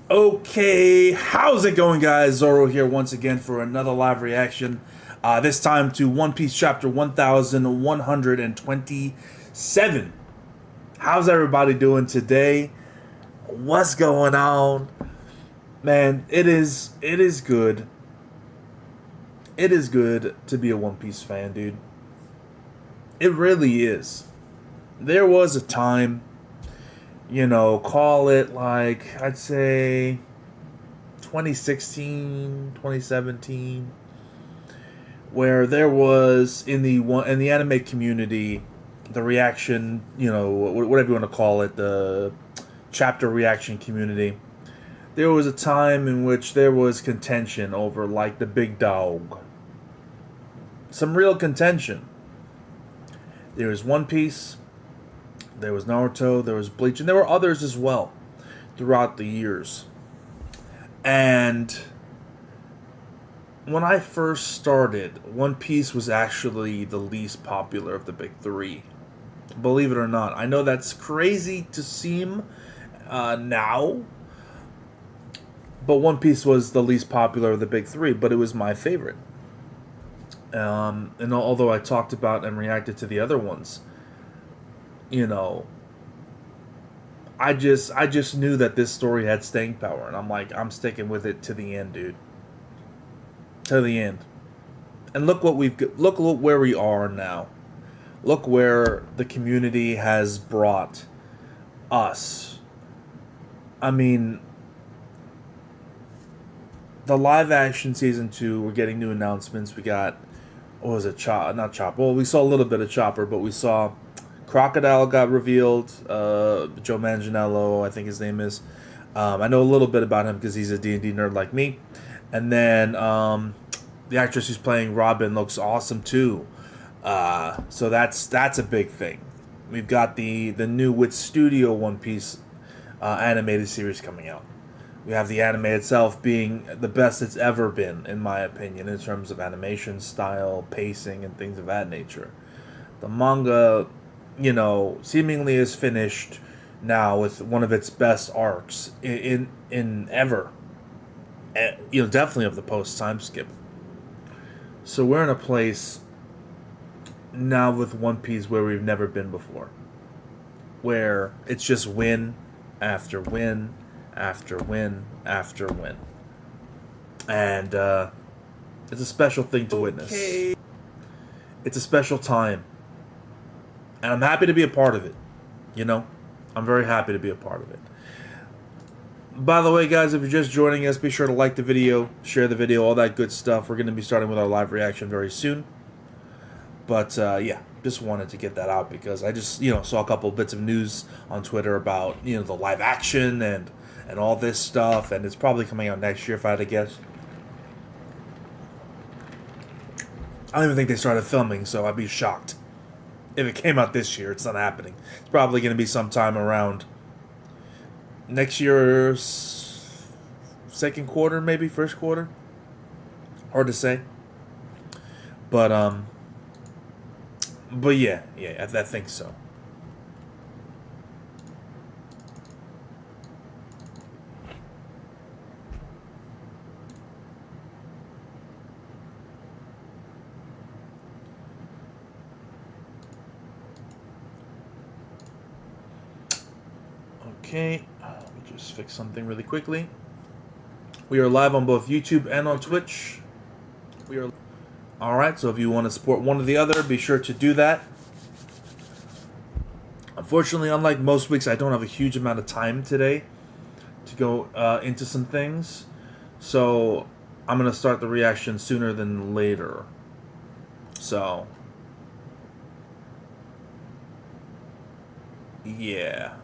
Okay, how's it going, guys? Zoro here once again for another live reaction. This time to One Piece chapter 1127. How's everybody doing today? What's going on? Man, it is good. It is good to be a One Piece fan, dude. It really is. There was a time, call it like I'd say 2016, 2017, where there was in the anime community, the reaction, whatever you want to call it, the chapter reaction community. There was a time in which there was contention over like the big dog. Some real contention. There was One Piece, there was Naruto, there was Bleach, and there were others as well throughout the years. And when I first started, One Piece was actually the least popular of the big three. Believe it or not. I know that's crazy to seem now, but One Piece was the least popular of the big three, but it was my favorite. And although I talked about and reacted to the other ones, you know, I just knew that this story had staying power, and I'm sticking with it to the end, dude. To the end. And look where we are now. Look where the community has brought us. I mean, the live action season 2, we're getting new announcements. We got, what was it, not Chopper. Well, we saw a little bit of Chopper, but we saw Crocodile got revealed. Joe Manganiello, I think his name is. I know a little bit about him because he's a D&D nerd like me. And then the actress who's playing Robin looks awesome too. So that's a big thing. We've got the new Wit Studio One Piece animated series coming out. We have the anime itself being the best it's ever been, in my opinion, in terms of animation style, pacing, and things of that nature. The manga, seemingly is finished now with one of its best arcs in ever. Definitely of the post time skip. So we're in a place now with One Piece where we've never been before, where it's just win after win after win after win, and it's a special thing to witness. It's a special time, and I'm happy to be a part of it. I'm very happy to be a part of it. By the way, guys, if you're just joining us, be sure to like the video, share the video, all that good stuff. We're going to be starting with our live reaction very soon. But, yeah, just wanted to get that out because I just, saw a couple of bits of news on Twitter about, the live action and all this stuff. And it's probably coming out next year, if I had to guess. I don't even think they started filming, so I'd be shocked if it came out this year. It's not happening. It's probably going to be sometime around next year's second quarter, maybe first quarter. Hard to say. But yeah, I think so. Okay, let me just fix something really quickly. We are live on both YouTube and on Twitch. Alright, so if you want to support one or the other, be sure to do that. Unfortunately, unlike most weeks, I don't have a huge amount of time today to go into some things. So, I'm going to start the reaction sooner than later. So, yeah.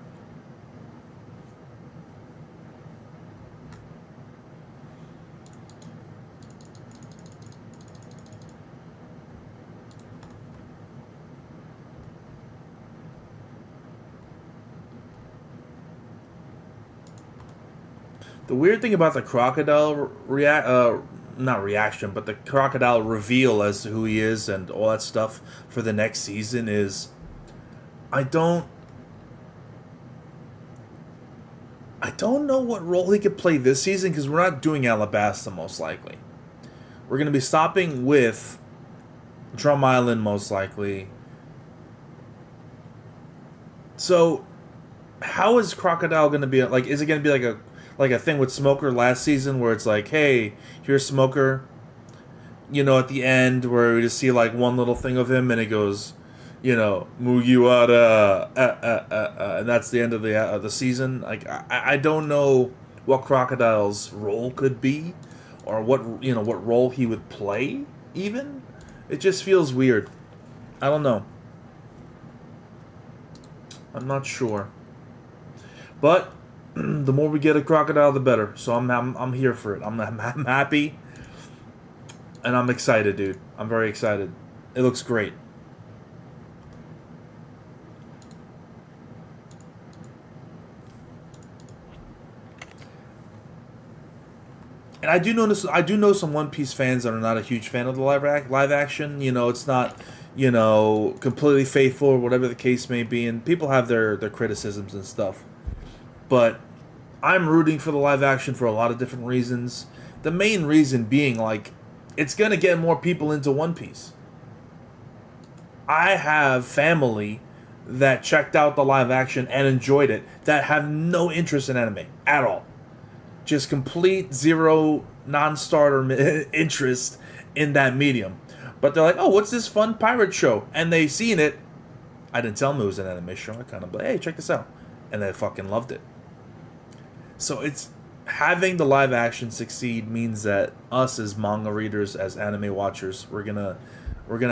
The weird thing about the crocodile not reaction, but the crocodile reveal as to who he is and all that stuff for the next season is, I don't I don't know what role he could play this season because we're not doing Alabasta most likely. We're going to be stopping with Drum Island most likely. So, how is Crocodile going to be like? Is it going to be like a thing with Smoker last season where it's like, hey, here's Smoker. You know, at the end where we just see like one little thing of him and it goes, you know, Mugiwara, and that's the end of the season. Like I don't know what Crocodile's role could be, or what role he would play. Even it just feels weird. I don't know. I'm not sure. But the more we get a Crocodile, the better. So I'm here for it. I'm happy. And I'm excited, dude. I'm very excited. It looks great. And I do know some One Piece fans that are not a huge fan of the live action. You know, it's not, completely faithful or whatever the case may be. And people have their criticisms and stuff. But I'm rooting for the live action for a lot of different reasons. The main reason being, like, it's going to get more people into One Piece. I have family that checked out the live action and enjoyed it that have no interest in anime at all. Just complete zero non-starter interest in that medium. But they're like, oh, what's this fun pirate show? And they seen it. I didn't tell them it was an anime show. I kind of like, hey, check this out. And they fucking loved it. So it's having the live action succeed means that us as manga readers, as anime watchers, we're gonna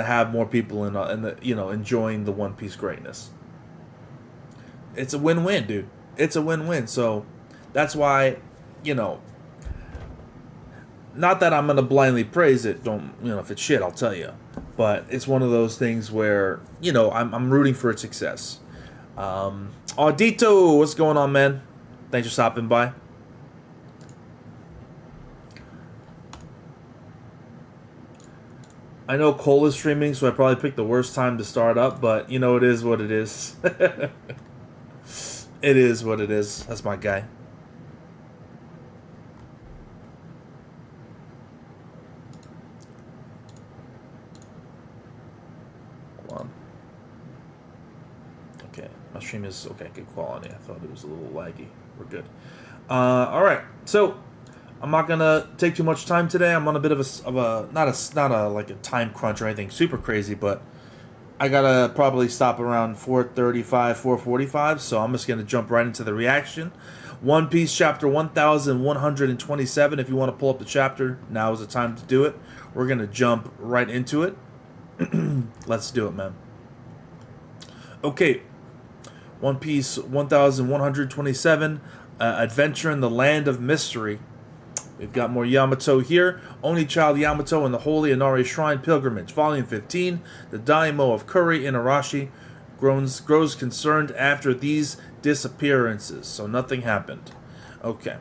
have more people in the enjoying the One Piece greatness. It's a win-win, dude. It's a win-win. So that's why, not that I'm gonna blindly praise it. Don't if it's shit, I'll tell you. But it's one of those things where I'm rooting for its success. Audito, what's going on, man? Thanks for stopping by. I know Cole is streaming, so I probably picked the worst time to start up, but it is what it is. It is what it is. That's my guy. Hold on. Okay, my stream is okay, good quality. I thought it was a little laggy. We're good. All right, so I'm not gonna take too much time today. I'm on a bit of a not a like a time crunch or anything super crazy, but I gotta probably stop around 4:35, 4:45. So I'm just gonna jump right into the reaction. One Piece chapter 1127. If you want to pull up the chapter, now is the time to do it. We're gonna jump right into it. Let's do it, man. Okay, One Piece 1127. Adventure in the Land of Mystery. We've got more Yamato here. Only Child Yamato and the Holy Inari Shrine Pilgrimage. Volume 15. The Daimyo of Kuri Inarashi grows concerned after these disappearances. So nothing happened. Okay.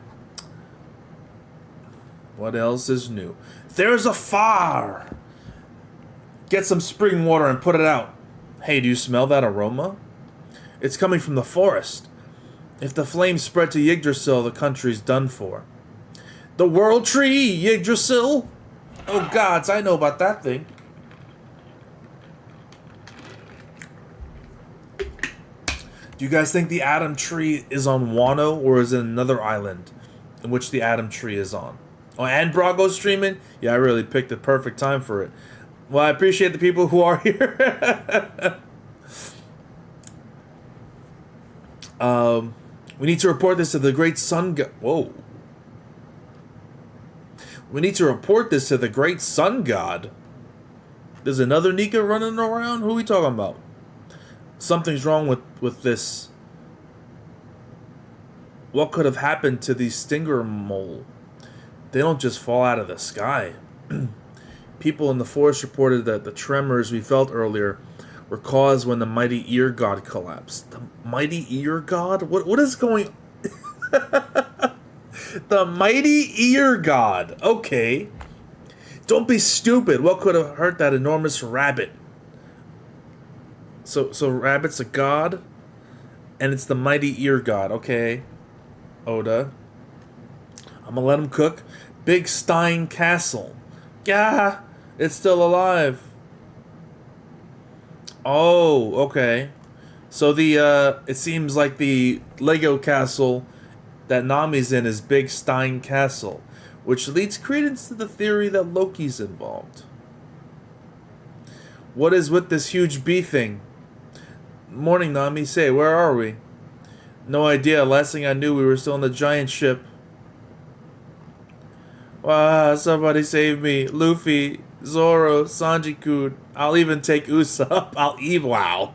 What else is new? There's a fire! Get some spring water and put it out. Hey, do you smell that aroma? It's coming from the forest. If the flames spread to Yggdrasil, the country's done for. The World Tree, Yggdrasil! Oh gods, I know about that thing. Do you guys think the Atom Tree is on Wano, or is it another island in which the Atom Tree is on? Oh, and Brago's streaming? Yeah, I really picked the perfect time for it. Well, I appreciate the people who are here. We need to report this to the Great Sun God. Whoa. We need to report this to the Great Sun God. There's another Nika running around? Who are we talking about? Something's wrong with this. What could have happened to the stinger mole? They don't just fall out of the sky. People in the forest reported that the tremors we felt earlier were caused when the mighty ear god collapsed. The mighty ear god? What is going... The mighty ear god. Okay. Don't be stupid. What could have hurt that enormous rabbit? So rabbit's a god, and it's the mighty ear god. Okay. Oda. I'm gonna let him cook. Big Stein Castle. Yeah, it's still alive. Oh, okay. So it seems like the Lego castle that Nami's in is Big Stein Castle, which leads credence to the theory that Loki's involved. What is with this huge bee thing? Morning, Nami. Say, where are we? No idea. Last thing I knew, we were still in the giant ship. Wow, somebody save me. Luffy, Zoro, Sanji-kun. I'll even take Usopp. Wow.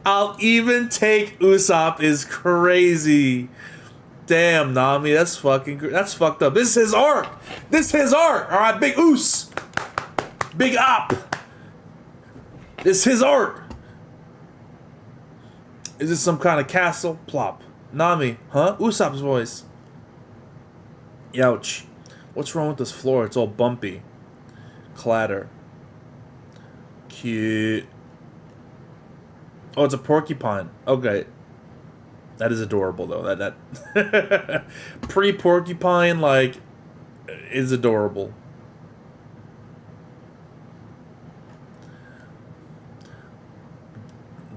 I'll even take Usopp is crazy. Damn, Nami, that's fucked up. This is his arc. Alright, Big Us. Big Op. This is his arc. Is this some kind of castle? Plop. Nami, huh? Usopp's voice. Youch. What's wrong with this floor? It's all bumpy. Clatter. Cute. Oh, it's a porcupine. Okay. That is adorable, though. That pre-porcupine, like, is adorable.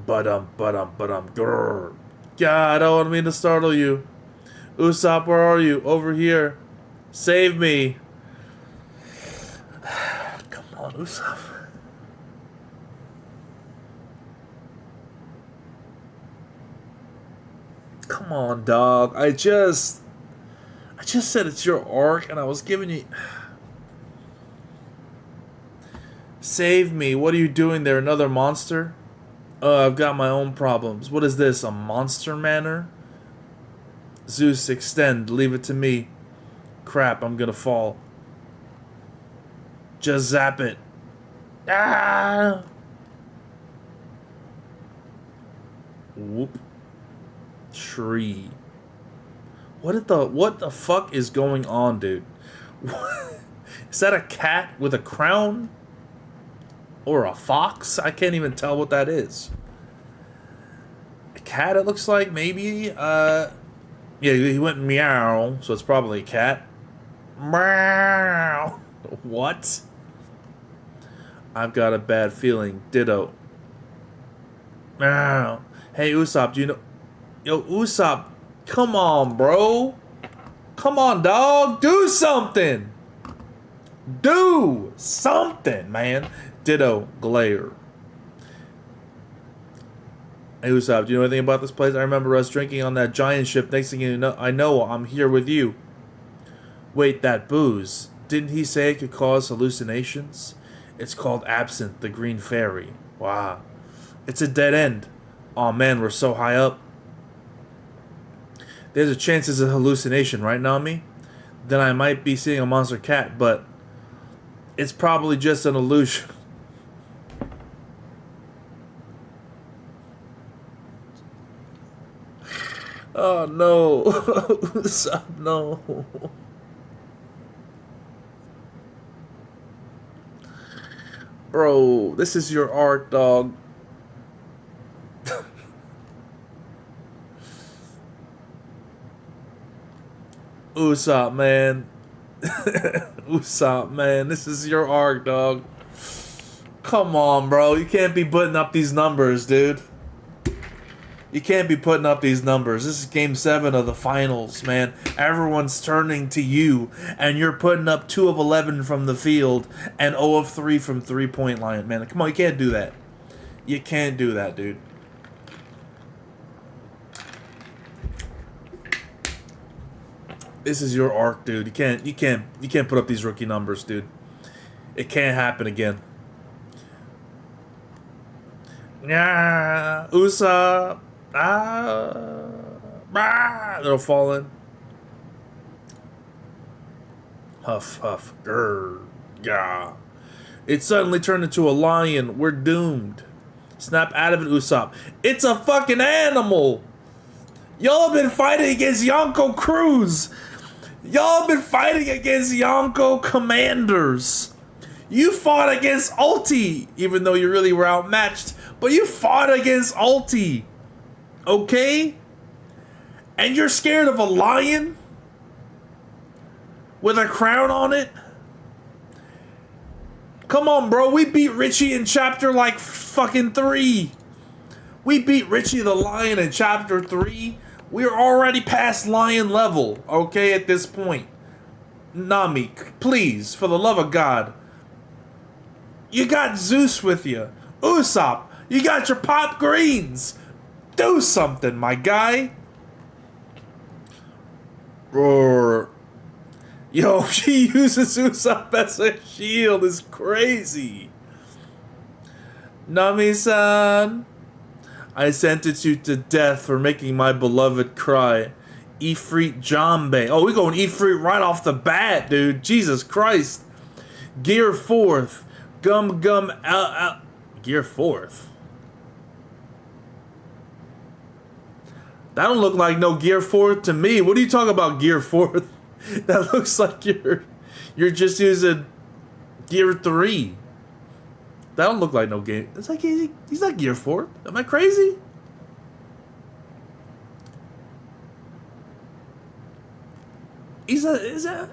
Grrr. God, I don't mean to startle you. Usopp, where are you? Over here. Save me. Come on, Usopp. Come on, dog. I just said it's your arc, and I was giving you... Save me. What are you doing there? Another monster? I've got my own problems. What is this? A monster manor? Zeus, extend. Leave it to me. Crap, I'm gonna fall. Just zap it. Ah! Whoop. Tree. What the fuck is going on, dude? Is that a cat with a crown? Or a fox? I can't even tell what that is. A cat, it looks like, maybe? Yeah, he went meow, so it's probably a cat. Meow. What? I've got a bad feeling. Ditto. Meow. Hey, Usopp, do you know... Yo, Usopp, come on, bro. Come on, dog. Do something. Do something, man. Ditto. Glare. Hey, Usopp, do you know anything about this place? I remember us drinking on that giant ship. Next thing you know, I know I'm here with you. Wait, that booze. Didn't he say it could cause hallucinations? It's called absinthe, the green fairy. Wow. It's a dead end. Aw, man, we're so high up. There's a chance it's a hallucination, right, Nami? Then I might be seeing a monster cat, but it's probably just an illusion. Oh, no. Usopp, no. Bro, this is your art, dog. Usopp, man. Usopp, man. This is your arc, dog. Come on, bro. You can't be putting up these numbers, dude. You can't be putting up these numbers. This is game 7 of the finals, man. Everyone's turning to you, and you're putting up 2 of 11 from the field and 0 of 3 from three-point line, man. Come on, you can't do that. You can't do that, dude. This is your arc, dude. You can't put up these rookie numbers, dude. It can't happen again. Yeah, Usopp. They'll fall in. Huff, huff, grr, gah. It suddenly turned into a lion. We're doomed. Snap out of it, Usopp. It's a fucking animal. Y'all have been fighting against Yonko Cruz. Y'all have been fighting against Yonko commanders. You fought against Ulti, even though you really were outmatched. But you fought against Ulti. Okay? And you're scared of a lion? With a crown on it? Come on, bro. We beat Richie in chapter like fucking 3. We beat Richie the Lion in chapter 3. We're already past lion level, okay, at this point. Nami, please, for the love of God. You got Zeus with you. Ussop, you got your pop greens. Do something, my guy. Roar. Yo, she uses Ussop as a shield. It's crazy. Nami-san, I sentenced you to death for making my beloved cry. Ifrit Jambe. Oh, we going Ifrit right off the bat, dude. Jesus Christ. Gear 4th. Gum Gum out. Gear 4th. That don't look like no Gear 4th to me. What are you talking about, Gear 4th? That looks like you're just using Gear 3. That don't look like no game. It's like he's not Gear 4. Am I crazy? Is that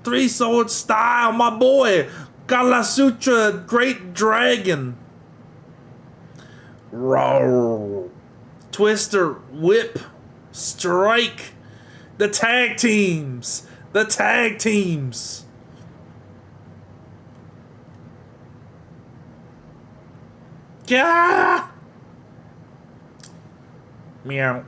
3-sword style, my boy. Kala Sutra, Great Dragon. Roar. Twister, Whip, Strike. The tag teams. The tag teams. Yeah. Meow.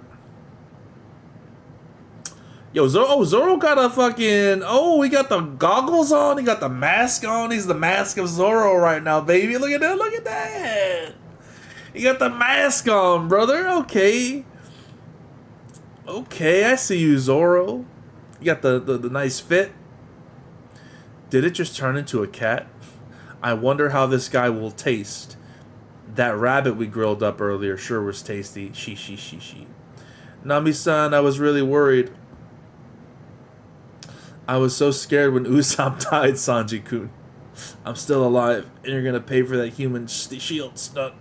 Yo, Zoro got a fucking... Oh, he got the goggles on. He got the mask on. He's the mask of Zoro right now, baby. Look at that. Look at that. He got the mask on, brother. Okay. Okay, I see you, Zoro. You got the nice fit. Did it just turn into a cat? I wonder how this guy will taste. That rabbit we grilled up earlier sure was tasty. She. Nami-san, I was really worried. I was so scared when Usopp died, Sanji-kun. I'm still alive, and you're gonna pay for that human shield stunt.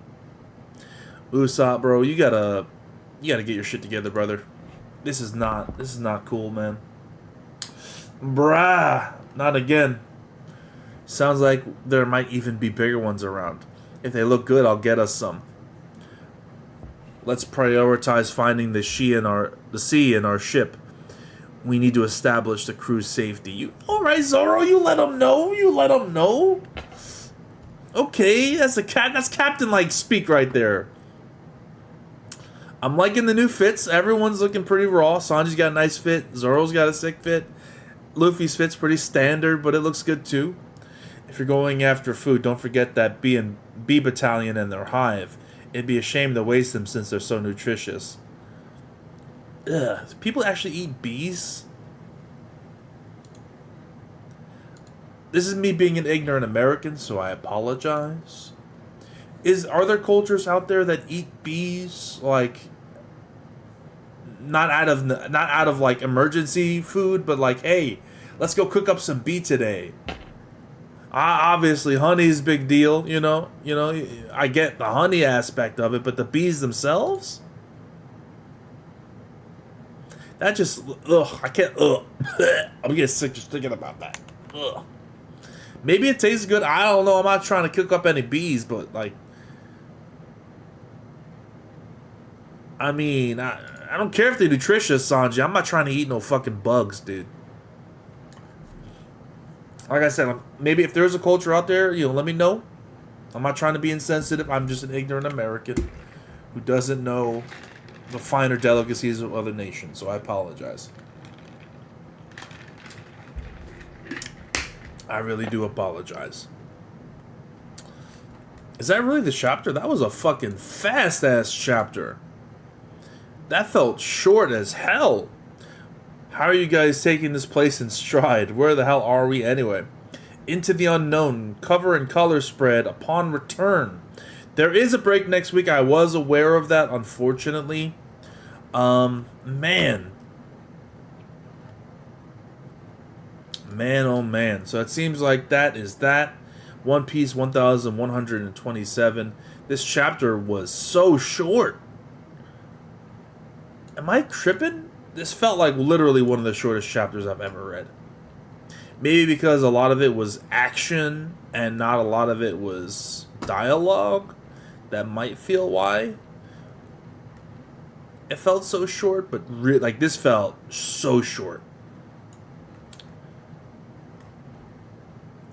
Usopp, bro, you gotta get your shit together, brother. This is not cool, man. Brah, not again. Sounds like there might even be bigger ones around. If they look good, I'll get us some. Let's prioritize finding the sea in our ship. We need to establish the crew's safety. Alright, Zoro, you let him know. Okay, that's Captain like speak right there. I'm liking the new fits. Everyone's looking pretty raw. Sanji's got a nice fit. Zoro's got a sick fit. Luffy's fit's pretty standard, but it looks good too. If you're going after food, don't forget that B battalion and their hive. It'd be a shame to waste them since they're so nutritious. Ugh, people actually eat bees? This is me being an ignorant American, so I apologize. Are there cultures out there that eat bees, like not out of like emergency food, but like, hey, let's go cook up some bee today. Obviously, honey's a big deal, you know. I get the honey aspect of it, but the bees themselves? That just, I can't, I'm getting sick just thinking about that. Ugh. Maybe it tastes good, I don't know, I'm not trying to cook up any bees, but like, I mean, I don't care if they're nutritious, Sanji, I'm not trying to eat no fucking bugs, dude. Like I said, maybe if there's a culture out there, let me know. I'm not trying to be insensitive, I'm just an ignorant American who doesn't know the finer delicacies of other nations, so I apologize. I really do apologize. Is that really the chapter? That was a fucking fast-ass chapter. That felt short as hell. How are you guys taking this place in stride? Where the hell are we anyway? Into the unknown. Cover and color spread upon return. There is a break next week. I was aware of that, unfortunately. Man, oh man. So it seems like that is that. One Piece 1127. This chapter was so short. Am I tripping? This felt like literally one of the shortest chapters I've ever read. Maybe because a lot of it was action and not a lot of it was dialogue. That might feel why it felt so short, but like this felt so short.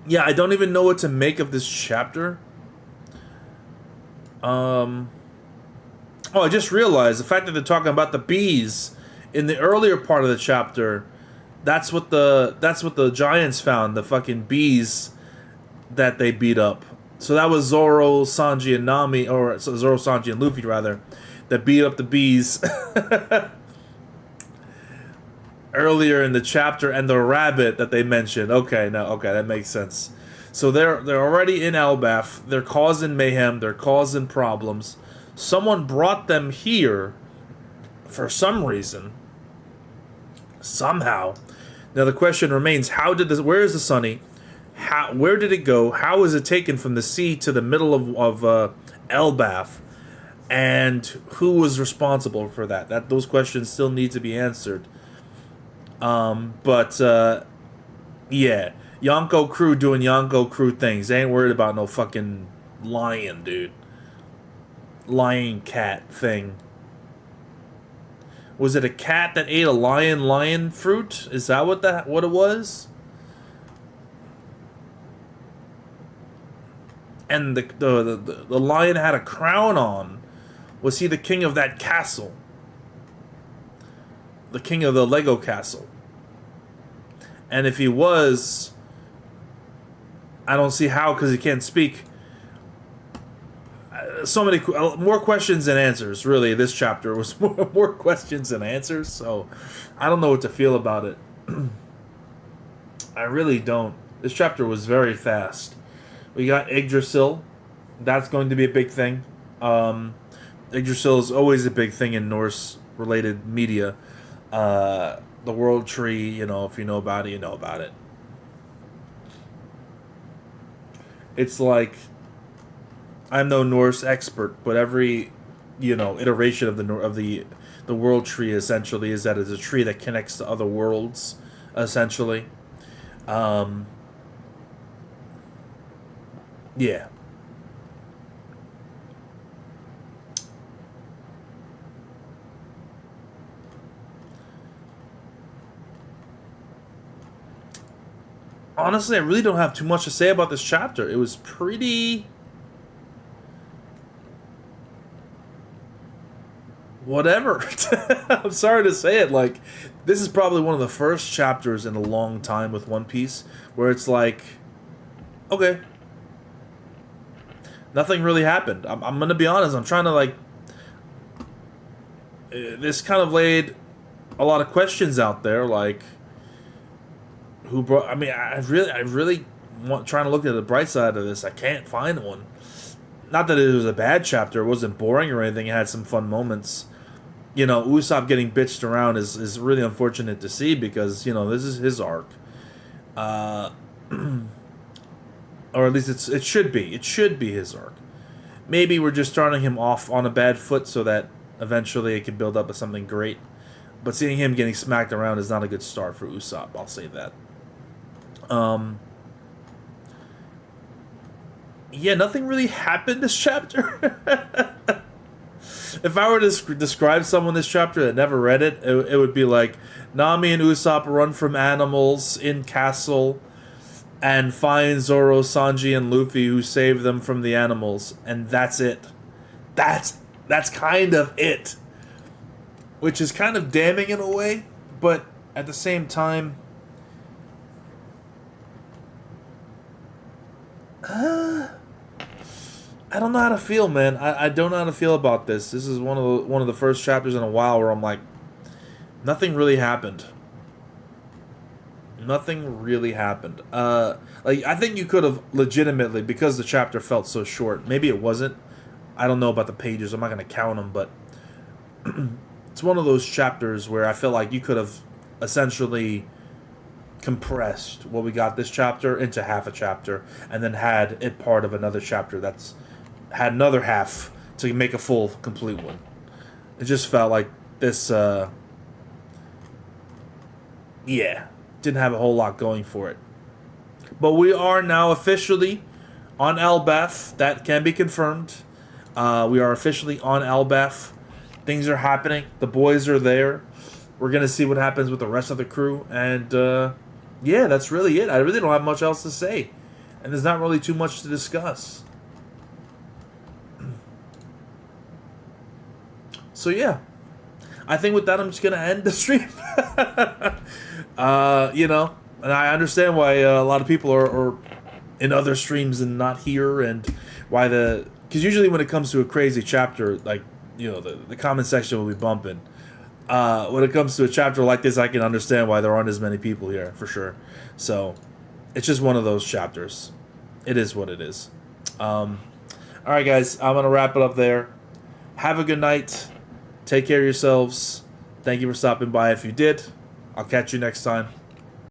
Yeah, I don't even know what to make of this chapter. Oh, I just realized the fact that they're talking about the bees in the earlier part of the chapter. That's what the giants found, the fucking bees that they beat up. So that was Zoro, Sanji, and Nami, or Zoro, Sanji, and Luffy rather, that beat up the bees earlier in the chapter, and the rabbit that they mentioned. Okay, that makes sense. So they're already in Elbaf. They're causing mayhem. They're causing problems. Someone brought them here for some reason. Somehow. Now the question remains: how did this? Where is the Sunny? Where did it go? How was it taken from the sea to the middle of Elbaf? And who was responsible for that? Those questions still need to be answered. But yeah, Yonko crew doing Yonko crew things. They ain't worried about no fucking lion, dude. Lion cat thing. Was it a cat that ate a lion fruit? Is that what it was? And the lion had a crown on. Was he the king of that castle? The king of the Lego castle? And if he was, I don't see how, because he can't speak. So many more questions than answers. Really, this chapter was more questions than answers. So I don't know what to feel about it. I really don't. This chapter was very fast. We got Yggdrasil. That's going to be a big thing. Yggdrasil is always a big thing in Norse-related media. The World Tree, you know, if you know about it, you know about it. It's like, I'm no Norse expert, but every, iteration of the World Tree essentially is that it's a tree that connects to other worlds, essentially. Yeah. Honestly, I really don't have too much to say about this chapter. It was pretty... whatever. I'm sorry to say it. Like, this is probably one of the first chapters in a long time with One Piece where it's like, okay, nothing really happened. I'm gonna be honest. I'm trying to, like, this kind of laid a lot of questions out there, like, who brought... I mean, I really want trying to look at the bright side of this. I can't find one. Not that it was a bad chapter. It wasn't boring or anything. It had some fun moments. Usopp getting bitched around is really unfortunate to see because, this is his arc. Or at least it should be. It should be his arc. Maybe we're just starting him off on a bad foot so that eventually it can build up to something great. But seeing him getting smacked around is not a good start for Usopp. I'll say that. Yeah, nothing really happened this chapter. If I were to describe someone this chapter that never read it, it would be like Nami and Usopp run from animals in castle and find Zoro, Sanji, and Luffy who save them from the animals, and that's it. That's kind of it. Which is kind of damning in a way, but at the same time, I don't know how to feel, man. I don't know how to feel about this. This is one of the first chapters in a while where I'm like, nothing really happened. Nothing really happened. I think you could have legitimately, because the chapter felt so short. Maybe it wasn't. I don't know about the pages. I'm not gonna count them, but it's one of those chapters where I feel like you could have essentially compressed what we got this chapter into half a chapter, and then had it part of another chapter that's had another half to make a full, complete one. It just felt like this, yeah, didn't have a whole lot going for it. But we are now officially on Elbaf. That can be confirmed. We are officially on Elbaf. Things are happening. The boys are there. We're going to see what happens with the rest of the crew. And, yeah, that's really it. I really don't have much else to say. And there's not really too much to discuss. So, yeah. I think with that, I'm just going to end the stream. You know, and I understand why a lot of people are in other streams and not here. And why because usually when it comes to a crazy chapter, like, you know, the comment section will be bumping. When it comes to a chapter like this, I can understand why there aren't as many people here, for sure. So, it's just one of those chapters. It is what it is. Alright, guys, I'm going to wrap it up there. Have a good night. Take care of yourselves. Thank you for stopping by if you did. I'll catch you next time.